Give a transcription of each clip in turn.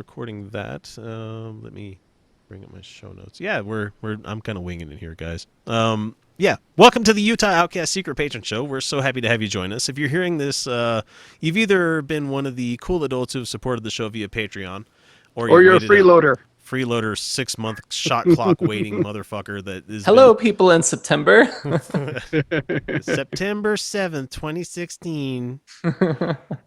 recording that. Let me bring up my show notes. Yeah, I'm kind of winging it here, guys. Yeah, welcome to the Utah Outcast Secret Patron Show. We're so happy to have you join us. If you're hearing this, you've either been one of the cool adults who've supported the show via Patreon, or you're a freeloader. Freeloader 6-month shot clock waiting motherfucker that is. Hello, people in September. September 7th, 2016.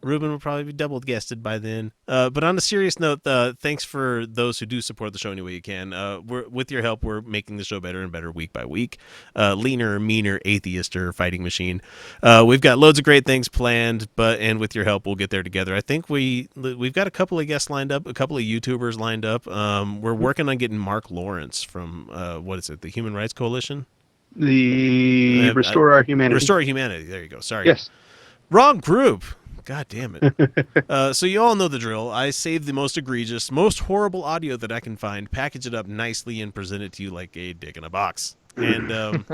Reuben will probably be double guested by then. But on a serious note, thanks for those who do support the show any way you can. With your help, we're making the show better and better week by week. Leaner, meaner, atheister fighting machine. We've got loads of great things planned, and with your help, we'll get there together. I think we've got a couple of guests lined up, a couple of YouTubers lined up. We're working on getting Mark Lawrence from, what is it, the Human Rights Coalition? The Restore Our Humanity. Restore Our Humanity. There you go. Sorry. Yes. Wrong group. God damn it. So you all know the drill. I save the most egregious, most horrible audio that I can find, package it up nicely, and present it to you like a dick in a box. And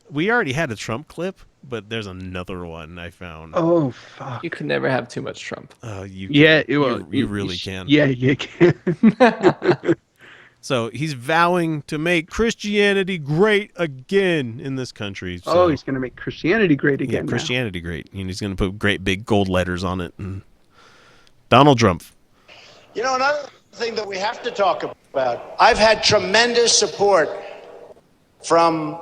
we already had a Trump clip, but there's another one I found. Oh, fuck. You can never have too much Trump. You really can. Yeah, you can. So he's vowing to make Christianity great again in this country. So, oh, he's going to make Christianity great again. Yeah, Christianity great. And he's going to put great big gold letters on it. And Donald Drumpf. You know, another thing that we have to talk about, I've had tremendous support from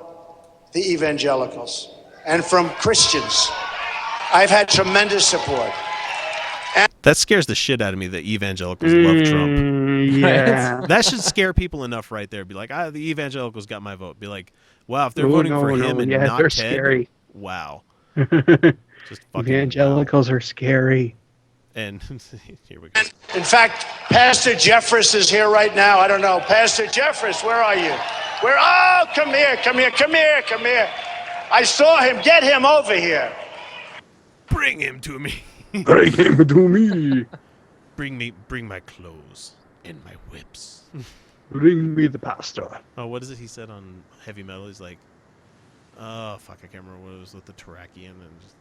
the evangelicals and from Christians. I've had tremendous support. That scares the shit out of me that evangelicals love Trump. Yeah. That should scare people enough right there. Be like, the evangelicals got my vote. Be like, wow, if they're voting for him and not they're Ted, scary. Wow. Just fucking evangelicals are scary. And here we go. In fact, Pastor Jeffress is here right now. I don't know. Pastor Jeffress, where are you? Oh, come here. I saw him. Get him over here. Bring him to me. Bring him to me. Bring my clothes and my whips. Bring me the pastor. Oh, what is it he said on Heavy Metal? He's like, oh, fuck, I can't remember what it was with the Tarakian and just,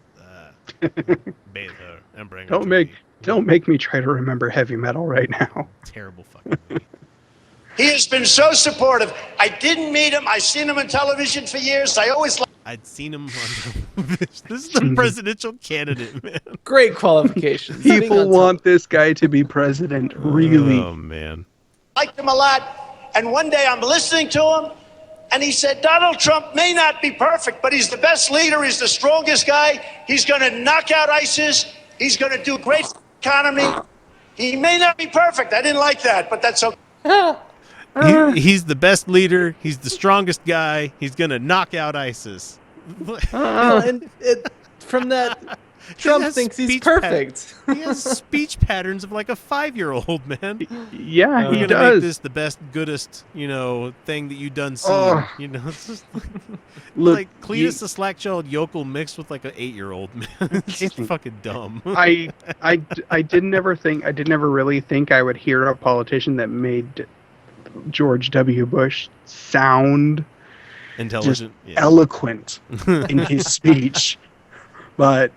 bathe her and bring her to me. Don't make me try to remember Heavy Metal right now. Terrible fucking movie. He has been so supportive. I didn't meet him. I've seen him on television for years. I'd seen him on this is the presidential candidate, man. Great qualifications. People want this guy to be president, really. Oh, man. Liked him a lot. And one day I'm listening to him, and he said, Donald Trump may not be perfect, but he's the best leader. He's the strongest guy. He's going to knock out ISIS. He's going to do great for the economy. He may not be perfect. I didn't like that, but that's okay. He's the best leader. He's the strongest guy. He's going to knock out ISIS. From that, Trump thinks he's perfect. He has speech patterns of like a 5-year-old, man. Yeah, he You're does. gonna make this the best, goodest, thing that you done seen. It's just like Cletus the slack-jawed yokel mixed with like an 8-year-old, man. It's just fucking dumb. I didn't ever really think I would hear a politician that made George W. Bush sound intelligent, eloquent in his speech, but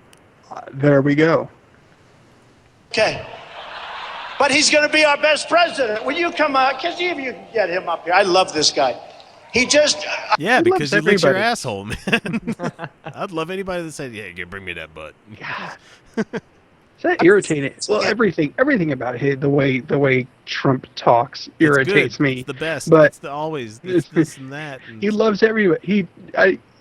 there we go. Okay. But he's going to be our best president. Will you come out? Can you get him up here? I love this guy. He just... because he licks your asshole, man. I'd love anybody that said, yeah, bring me that butt. Yeah. Is that irritating? Well, everything about it, the way Trump talks irritates me. It's the best. But it's always this and that. And he loves everybody.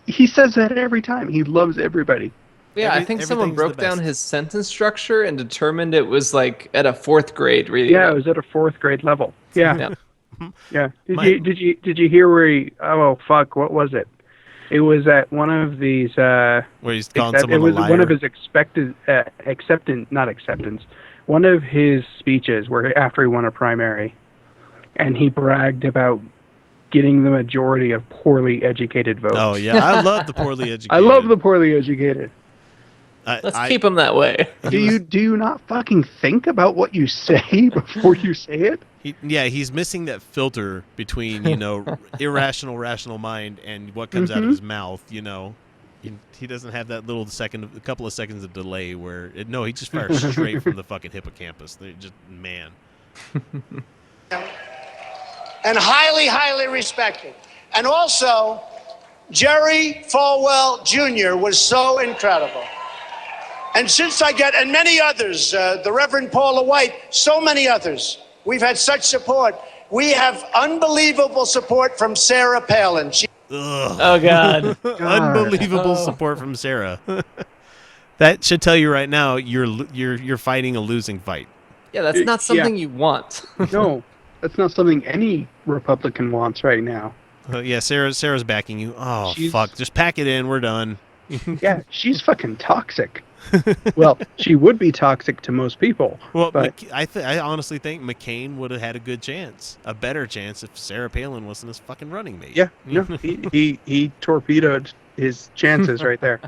He says that every time. He loves everybody. Yeah, I think someone broke down his sentence structure and determined it was like at a 4th grade reading. Yeah, it was at a 4th grade level. Yeah. Yeah. Did you hear where he? Oh fuck! What was it? It was at one of these. Where he's calling someone a liar. It was one of his one of his speeches where after he won a primary, and he bragged about getting the majority of poorly educated votes. Oh yeah, I love the poorly educated. I love the poorly educated. Let's keep him that way. Do you not fucking think about what you say before you say it? He's missing that filter between irrational, rational mind and what comes out of his mouth. He doesn't have that a couple of seconds of delay where he just fires straight from the fucking hippocampus. Man. And highly, highly respected. And also, Jerry Falwell Jr. was so incredible. And since and many others, the Reverend Paula White, so many others, we've had such support. We have unbelievable support from Sarah Palin. Oh, God. Unbelievable support from Sarah. That should tell you right now you're fighting a losing fight. Yeah, that's not something you want. No, that's not something any Republican wants right now. Yeah, Sarah's backing you. Oh, fuck. Just pack it in. We're done. Yeah, she's fucking toxic. Well, she would be toxic to most people. Well, but I honestly think McCain would have had a good chance, a better chance, if Sarah Palin wasn't his fucking running mate. Yeah, no, he torpedoed his chances right there.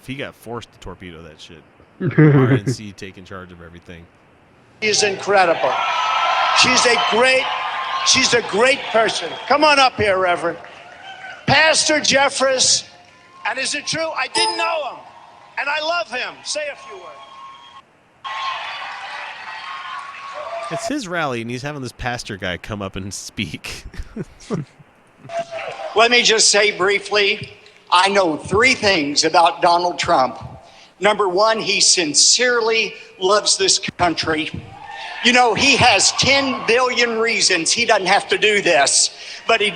He got forced to torpedo that shit. RNC taking charge of everything. She's incredible. She's a great person. Come on up here, Reverend. Pastor Jeffress. And is it true? I didn't know him. And I love him. Say a few words. It's his rally, and he's having this pastor guy come up and speak. Let me just say briefly, I know 3 things about Donald Trump. Number 1, he sincerely loves this country. You know, he has 10 billion reasons he doesn't have to do this, but he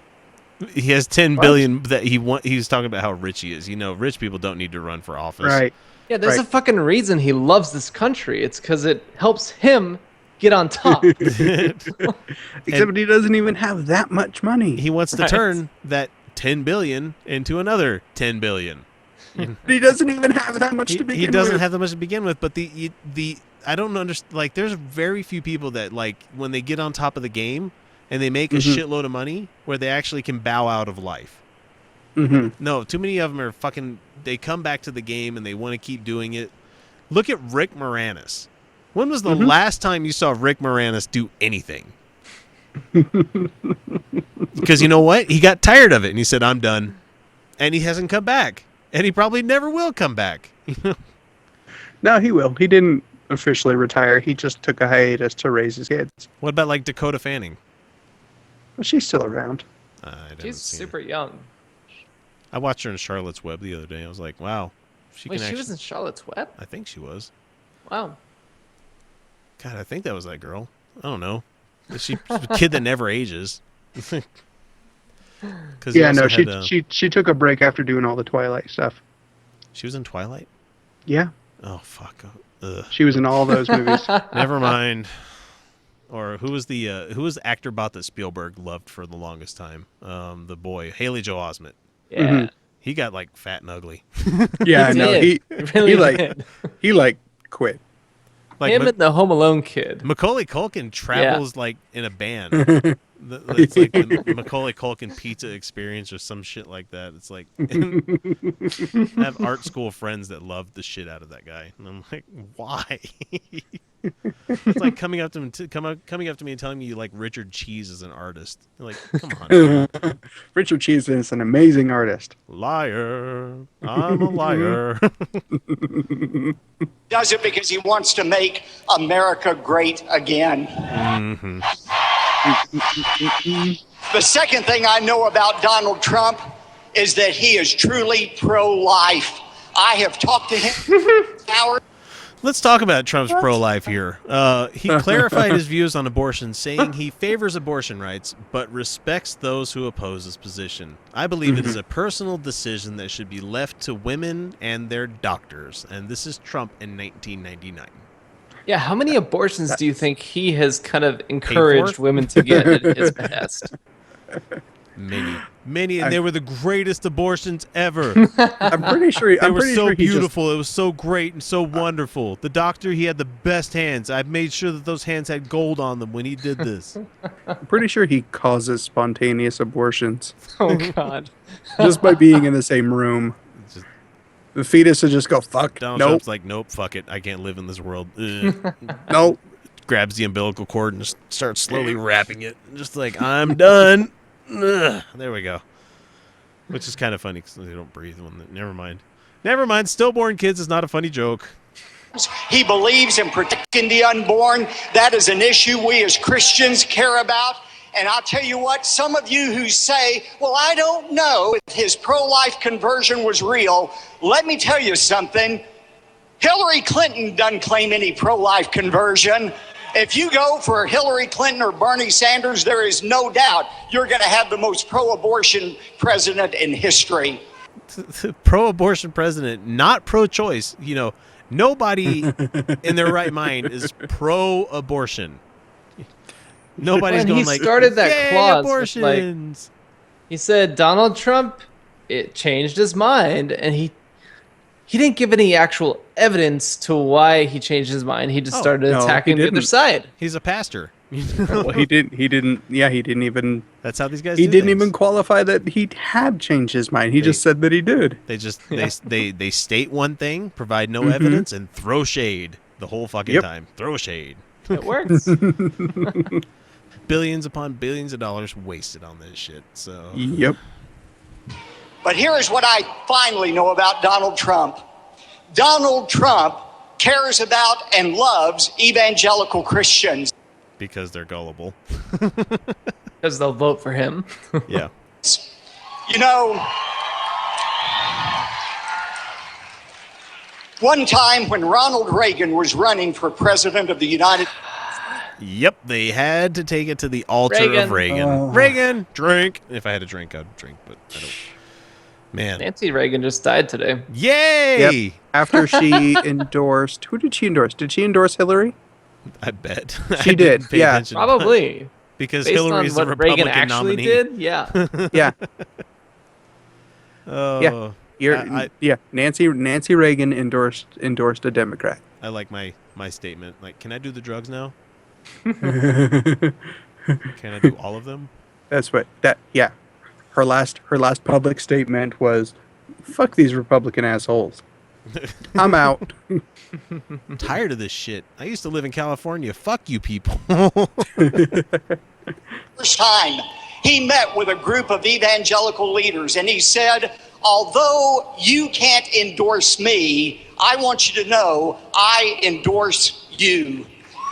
has 10 billion that he's talking about how rich he is. You know, rich people don't need to run for office. Right. Yeah, there's a fucking reason he loves this country. It's because it helps him get on top. Except he doesn't even have that much money. He wants to turn that 10 billion into another 10 billion. He doesn't even have that much to begin with. He doesn't have that much to begin with, but the I don't understand. Like, there's very few people that, like, when they get on top of the game and they make a shitload of money, where they actually can bow out of life. No, too many of them are fucking. They come back to the game and they want to keep doing it. Look at Rick Moranis. When was the last time you saw Rick Moranis do anything? Because you know what? He got tired of it and he said, "I'm done," and he hasn't come back, and he probably never will come back. No, he will. He didn't officially retire. He just took a hiatus to raise his kids. What about like Dakota Fanning? Well, she's still around. She's super young. I watched her in Charlotte's Web the other day. I was like, wow. She was in Charlotte's Web? I think she was. Wow. God, I think that was that girl. I don't know. She's a kid that never ages. Yeah, no, she took a break after doing all the Twilight stuff. She was in Twilight? Yeah. Oh, fuck. Ugh. She was in all those movies. Never mind. Or who was the actor bot that Spielberg loved for the longest time? The boy, Haley Joel Osment. Yeah. He got like fat and ugly. Yeah, no, he quit. Like him and the Home Alone kid. Macaulay Culkin travels like in a band. It's like the Macaulay Culkin pizza experience or some shit like that. It's like I have art school friends that love the shit out of that guy, and I'm like, why? It's like coming up to me and telling me you like Richard Cheese as an artist. You're like, come on. Richard Cheese is an amazing artist. Liar. I'm a liar. Does it because he wants to make America great again. The second thing I know about Donald Trump is that he is truly pro-life. I have talked to him hours. Let's talk about Trump's pro-life here. He clarified his views on abortion, saying he favors abortion rights, but respects those who oppose his position. I believe it is a personal decision that should be left to women and their doctors. And this is Trump in 1999. Yeah, how many abortions do you think he has kind of encouraged women to get at his behest? Many, and they were the greatest abortions ever. I'm pretty sure they were so beautiful. It was so great and so wonderful. The doctor, he had the best hands. I made sure that those hands had gold on them when he did this. I'm pretty sure he causes spontaneous abortions. Oh God! Just by being in the same room. The fetus would just go, fuck, Donald nope. Trump's like, nope, fuck it. I can't live in this world. Nope. Grabs the umbilical cord and just starts slowly wrapping it. Just like, I'm done. There we go. Which is kind of funny because they don't breathe when never mind. Stillborn kids is not a funny joke. He believes in protecting the unborn. That is an issue we as Christians care about. And I'll tell you what, some of you who say, well, I don't know if his pro-life conversion was real, let me tell you something. Hillary Clinton doesn't claim any pro-life conversion. If you go for Hillary Clinton or Bernie Sanders, there is no doubt you're going to have the most pro-abortion president in history. Pro-abortion president, not pro-choice. You know, nobody in their right mind is pro-abortion. Nobody's going like, he started that clause abortions. He said Donald Trump, it changed his mind, and he didn't give any actual evidence to why he changed his mind. He just started attacking the other side. He's a pastor. Well, he didn't. Yeah, he didn't even. That's how these guys. He didn't even qualify that he had changed his mind. He just said that he did. They just they state one thing, provide no evidence, and throw shade the whole fucking time. Throw shade. It works. Billions upon billions of dollars wasted on this shit. So. Yep. But here is what I finally know about Donald Trump. Donald Trump cares about and loves evangelical Christians. Because they're gullible. Because they'll vote for him. Yeah. You know, one time when Ronald Reagan was running for president of the United States. Yep, they had to take it to the altar of Reagan. Reagan, drink. If I had a drink, I'd drink, but I don't. Man. Nancy Reagan just died today. Yay! Yep. After she endorsed... Who did she endorse? Did she endorse Hillary? I bet. She did, yeah. Probably. Because Based Hillary's on the what Republican Reagan actually nominee. did? Yeah. Yeah. Oh. Yeah. Nancy Reagan endorsed a Democrat. I like my statement. Like, can I do the drugs now? Can I do all of them? That's what yeah. Her last public statement was, fuck these Republican assholes. I'm out. I'm tired of this shit. I used to live in California. Fuck you people. First time he met with a group of evangelical leaders and he said, although you can't endorse me, I want you to know I endorse you.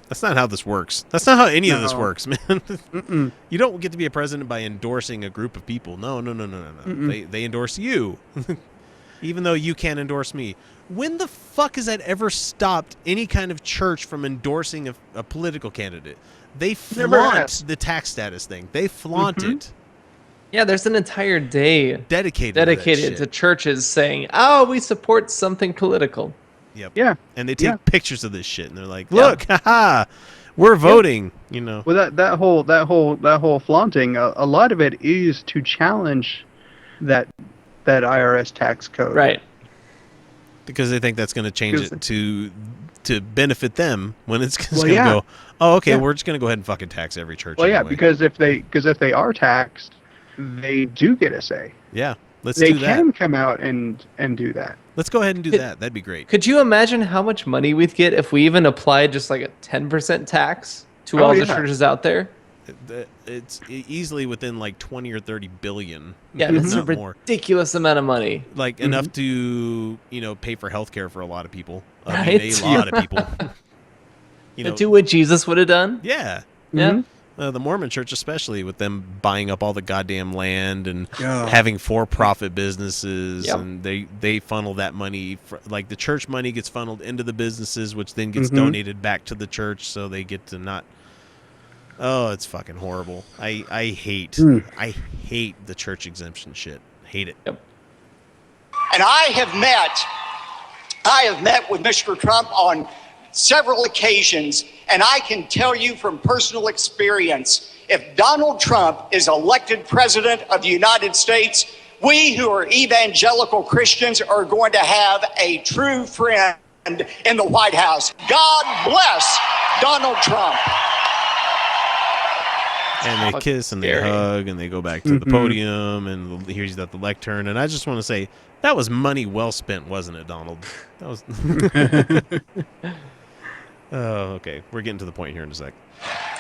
That's not how this works. That's not how any of this works, man. You don't get to be a president by endorsing a group of people. No. They endorse you. Even though you can't endorse me. When the fuck has that ever stopped any kind of church from endorsing a political candidate? They flaunt the tax status thing. They flaunt it. Yeah, there's an entire day dedicated to churches saying, "Oh, we support something political." Yep. Yeah. And they take pictures of this shit and they're like, "Look, haha, we're voting." You know. Well, that whole flaunting, a lot of it is to challenge that IRS tax code. Right. Because they think that's going to change it to benefit them when it's just going to go, "Oh, okay, we're just going to go ahead and fucking tax every church." Well, anyway. yeah, because if they are taxed, they do get a say. Yeah. Let's they do that. can come out and do that. Let's go ahead and do that. That'd be great. Could you imagine how much money we'd get if we even applied just like a 10% tax to all the churches out there? It's easily within like 20 or 30 billion. Yeah, that's a ridiculous amount of money. Like enough to, pay for healthcare for a lot of people. Right? A lot of people. To do what Jesus would have done? Yeah. Yeah. The Mormon church, especially with them buying up all the goddamn land and having for-profit businesses, and they funnel that money, like the church money gets funneled into the businesses, which then gets donated back to the church, so they get to not. Oh, it's fucking horrible. I hate the church exemption shit. Hate it. Yep. And I have met with Mr. Trump on several occasions, and I can tell you from personal experience, if Donald Trump is elected president of the United States, we who are evangelical Christians are going to have a true friend in the White House. God bless Donald Trump. And they kiss and they hug and they go back to the podium and he's at the lectern. And I just want to say, that was money well spent, wasn't it, Donald? That was... Oh, okay. We're getting to the point here in a sec.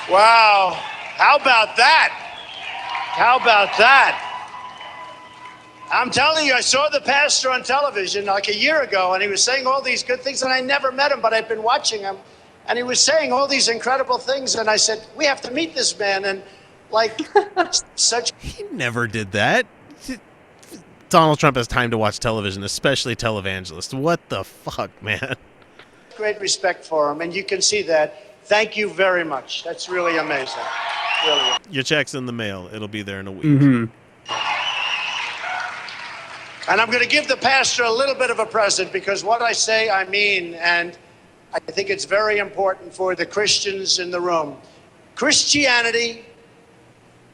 Wow. How about that? How about that? I'm telling you, I saw the pastor on television like a year ago, and he was saying all these good things, and I never met him, but I've been watching him, and he was saying all these incredible things, and I said, we have to meet this man, and like, such... He never did that. Donald Trump has time to watch television, especially televangelists. What the fuck, man? Great respect for him, and you can see that. Thank you very much. That's really amazing. Really. Your check's in the mail. It'll be there in a week. Mm-hmm. And I'm going to give the pastor a little bit of a present, because what I say, I mean, and I think it's very important for the Christians in the room. Christianity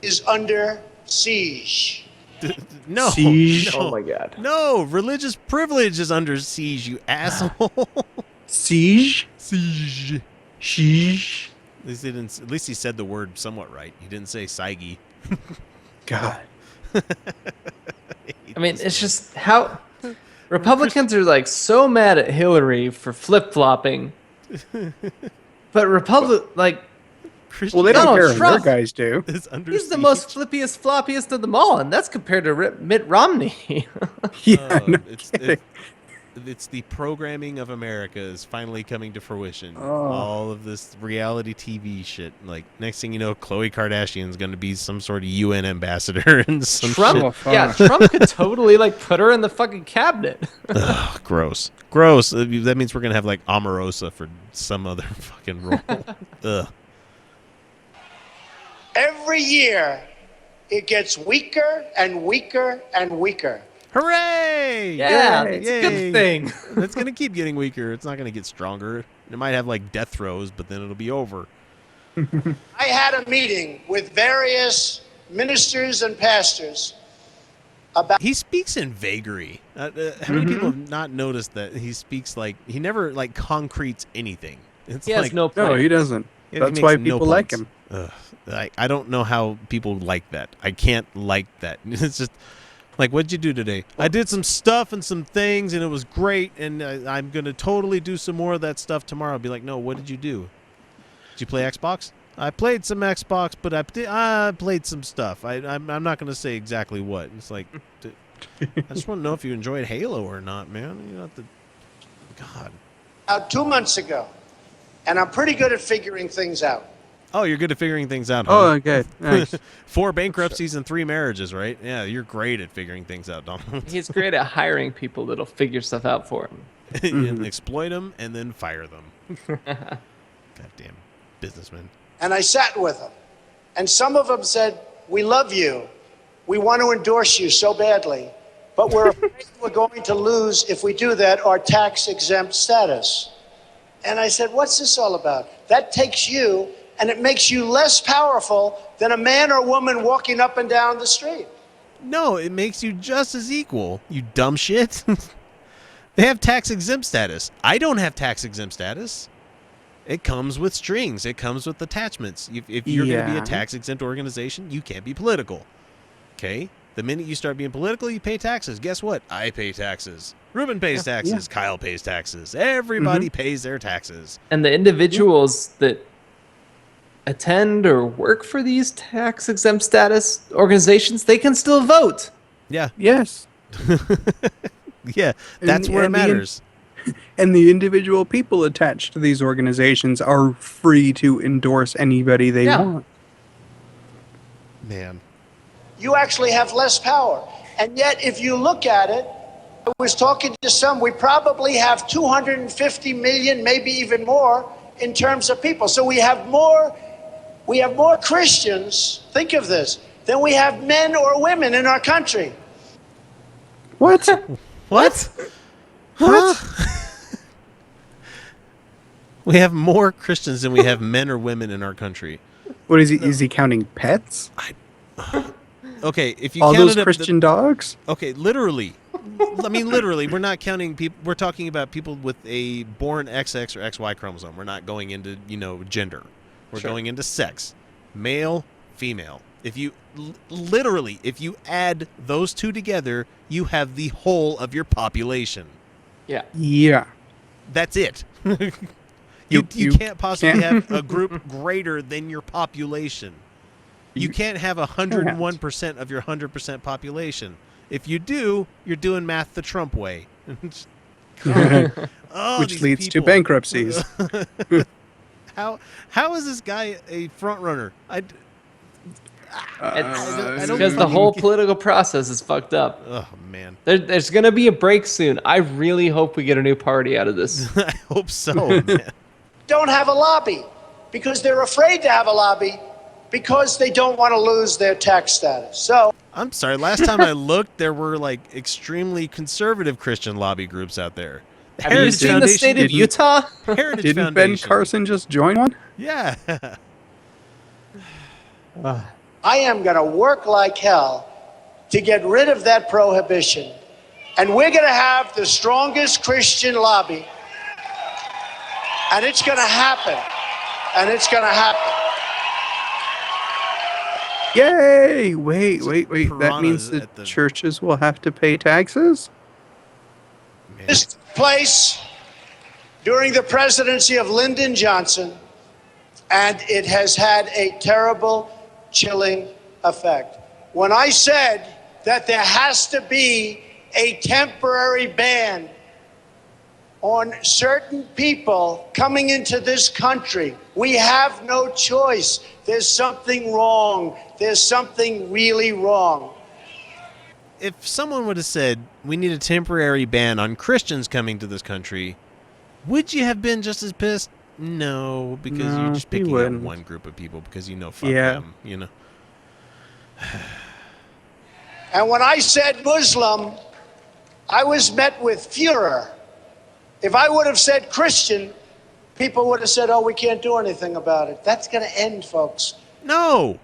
is under siege. No. Siege? No. Oh my God. No, religious privilege is under siege, you asshole. Siege? Siege. Siege? At least he said the word somewhat right. He didn't say Saigi. God. I mean, it's just how Republicans are like so mad at Hillary for flip-flopping. But Well, they don't Donald care if Trump their guys do. he's the most flippiest, floppiest of them all, and that's compared to Mitt Romney. Yeah, no kidding. It's the programming of America is finally coming to fruition. Oh. All of this reality TV shit. Like, next thing you know, Khloe Kardashian's going to be some sort of UN ambassador and some Trump, shit. yeah, Trump could totally like put her in the fucking cabinet. Ugh, gross. Gross. That means we're going to have like Omarosa for some other fucking role. Ugh. Every year, it gets weaker and weaker and weaker. Hooray! Yeah, Yay! it's a good thing. It's going to keep getting weaker. It's not going to get stronger. It might have like death throes, but then it'll be over. I had a meeting with various ministers and pastors about... He speaks in vagary. How many people have not noticed that he speaks like he never like concretes anything? It's He like, has no plan. No, he doesn't. he That's makes why no people like points. him. Ugh. I don't know how people like that. I can't like that. It's just like, what'd you do today? I did some stuff and some things, and it was great, and I'm going to totally do some more of that stuff tomorrow. I'll be like, no, what did you do? Did you play Xbox? I played some Xbox, but I played some stuff. I'm not going to say exactly what. It's like, I just want to know if you enjoyed Halo or not, man. You know, God. 2 months ago, and I'm pretty good at figuring things out. Oh, you're good at figuring things out, huh? Oh, okay. Nice. 4 bankruptcies and 3 marriages, right? Yeah, you're great at figuring things out, Donald. He's great at hiring people that'll figure stuff out for him. And exploit them and then fire them. Goddamn businessman. And I sat with them. And some of them said, we love you. We want to endorse you so badly. But we're afraid we're going to lose, if we do that, our tax-exempt status. And I said, what's this all about? That takes you, and it makes you less powerful than a man or woman walking up and down the street. No, it makes you just as equal, you dumb shit. They have tax-exempt status. I don't have tax-exempt status. It comes with strings. It comes with attachments. If you're going to be a tax-exempt organization, you can't be political. Okay? The minute you start being political, you pay taxes. Guess what? I pay taxes. Reuben pays taxes. Kyle pays taxes. Everybody pays their taxes. And the individuals that attend or work for these tax-exempt status organizations, they can still vote. Yeah. Yes. Yeah, that's where it matters. And the individual people attached to these organizations are free to endorse anybody they want. Man. You actually have less power. And yet, if you look at it, I was talking to some, we probably have 250 million, maybe even more, in terms of people. So we have more Christians, think of this, than we have men or women in our country. What? What? What? We have more Christians than we have men or women in our country. What is he? Is he counting pets? Okay, if you all counted those up Christian dogs? Okay, literally. I mean, literally, we're not counting people. We're talking about people with a born XX or XY chromosome. We're not going into, gender. We're going into sex, male, female. If you literally, if you add those two together, you have the whole of your population. Yeah. Yeah. That's it. You can't possibly have a group greater than your population. You can't have 101% of your 100% population. If you do, you're doing math the Trump way. Which leads to bankruptcies. How is this guy a front runner? I It's don't because the whole political process is fucked up. Oh man, there's gonna be a break soon. I really hope we get a new party out of this. I hope so. Man. Don't have a lobby because they're afraid to have a lobby because they don't want to lose their tax status. So I'm sorry. Last time I looked, there were like extremely conservative Christian lobby groups out there. Have you seen the state of Utah? Heritage Didn't Foundation. Ben Carson just join one? Yeah. I am going to work like hell to get rid of that prohibition. And we're going to have the strongest Christian lobby. And it's going to happen. And it's going to happen. Yay! Wait. That Piranhas means at the the- churches will have to pay taxes? This took place during the presidency of Lyndon Johnson, and it has had a terrible, chilling effect. When I said that there has to be a temporary ban on certain people coming into this country, we have no choice. There's something wrong. There's something really wrong. If someone would have said we need a temporary ban on Christians coming to this country, would you have been just as pissed? No, because No, you're just you picking out wouldn't. one group of people because fuck Yeah. them, And when I said Muslim, I was met with furor. If I would have said Christian, people would have said, oh, we can't do anything about it. That's going to end, folks. No.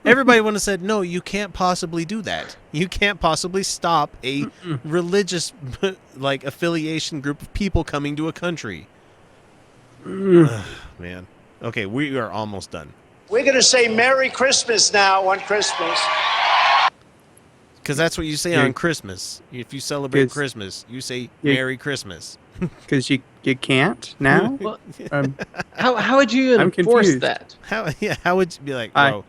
Everybody would have said, no, you can't possibly do that. You can't possibly stop a religious like affiliation group of people coming to a country. Man. Okay, we are almost done. We're going to say Merry Christmas now on Christmas. Because that's what you say Yeah. on Christmas. If you celebrate Yes. Christmas, you say Yeah. Merry Christmas. Because you can't now? Well, um, how would you I'm enforce confused. that? How would you be like, I- bro?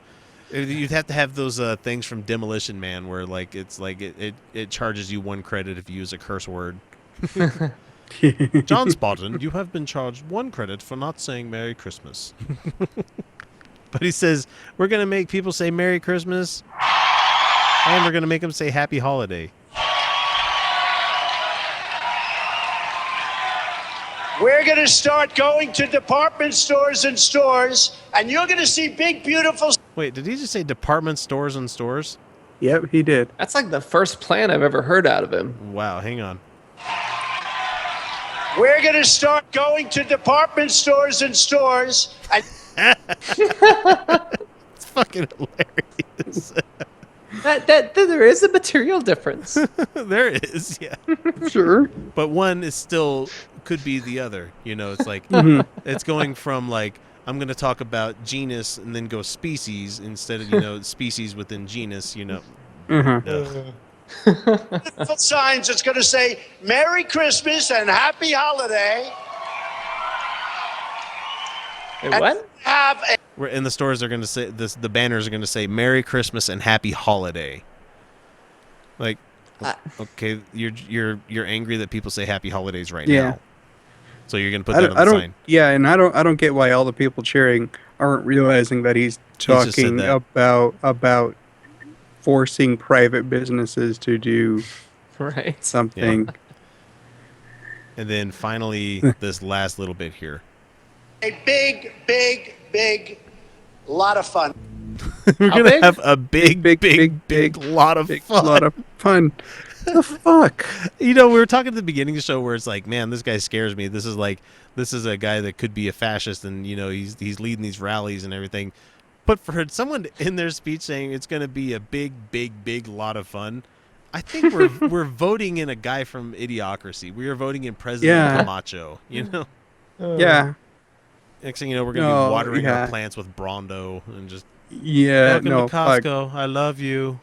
You'd have to have those things from Demolition Man where like it's like it charges you 1 credit if you use a curse word. John Spotton, you have been charged 1 credit for not saying Merry Christmas. But he says we're gonna make people say Merry Christmas, and we're gonna make them say Happy Holiday. We're going to start going to department stores and stores, and you're going to see big, beautiful. Wait, did he just say department stores and stores? Yep, he did. That's like the first plan I've ever heard out of him. Wow, hang on. We're going to start going to department stores and stores, and It's fucking hilarious. That there is a material difference. There is, yeah. Sure. But one is still could be the other. It's like it's going from like I'm going to talk about genus and then go species instead of species within genus. Ugh. beautiful signs. It's going to say Merry Christmas and Happy Holiday. Wait, And what? have a We're in the stores. They're going to say this. The banners are going to say Merry Christmas and Happy Holiday. Like, okay, you're angry that people say Happy Holidays right Yeah. now. So you're going to put that on the sign. Yeah, and I don't get why all the people cheering aren't realizing that he's just said talking that. about forcing private businesses to do Right. something. And then finally, this last little bit here. big, big, big lot of fun. We're How gonna big? have a big lot of Big fun. lot of fun. The fuck? We were talking at the beginning of the show where it's like, man, this guy scares me. This is a guy that could be a fascist, and he's leading these rallies and everything. But for someone in their speech saying it's going to be a big lot of fun, I think we're voting in a guy from Idiocracy. We are voting in President Yeah. Camacho. Yeah. Next thing you know, we're going to No, be watering yeah. our plants with Brondo and just Yeah. welcome No. to Fuck. Costco. I love you.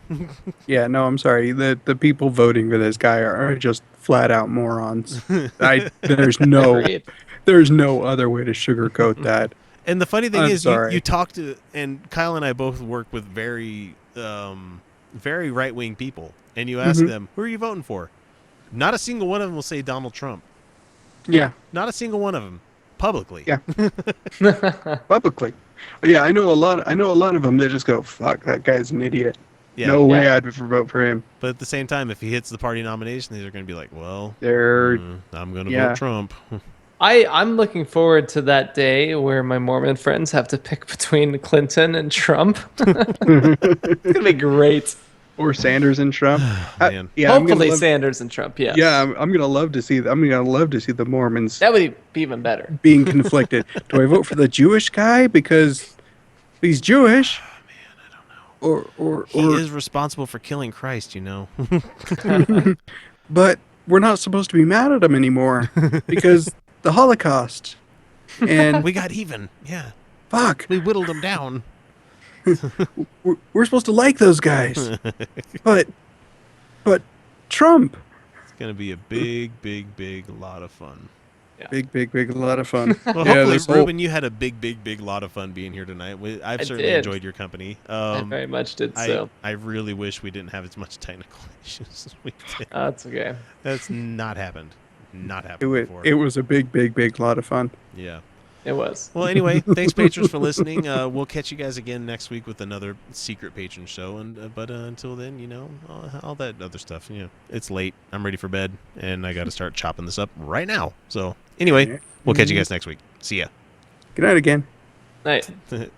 Yeah. No. I'm sorry. The people voting for this guy are just flat out morons. There's no other way to sugarcoat that. And the funny thing I'm is, sorry. you talk to, and Kyle and I both work with very right-wing people. and you ask them, who are you voting for? Not a single one of them will say Donald Trump. Yeah. Not a single one of them. Publicly. Yeah. Publicly. Yeah, I know a lot of them that just go, fuck, that guy's an idiot. Yeah. No way I'd vote for him. But at the same time, if he hits the party nomination, they're going to be like, well, I'm going to vote Trump. I'm looking forward to that day where my Mormon friends have to pick between Clinton and Trump. It's going to be great. Or Sanders and Trump. Man. Hopefully Sanders and Trump, yes. Yeah, I'm gonna love to see the Mormons. That would be even better. Being conflicted. Do I vote for the Jewish guy because he's Jewish? Oh, man, I don't know. Or he is responsible for killing Christ, But we're not supposed to be mad at him anymore because the Holocaust. And we got even. Yeah. Fuck. We whittled him down. We're supposed to like those guys, but Trump. It's gonna be a big lot of fun. Yeah. Big lot of fun. Well, hopefully, Reuben, you had a big lot of fun being here tonight. I've certainly enjoyed your company. I very much did. So I really wish we didn't have as much technical issues as we did. That's okay. That's not happened. Before. It was a big lot of fun. Yeah. It was. Well, anyway, thanks, patrons, for listening. We'll catch you guys again next week with another secret patron show. But until then, all that other stuff. It's late. I'm ready for bed, and I got to start chopping this up right now. So anyway, we'll catch you guys next week. See ya. Good night again. Night. And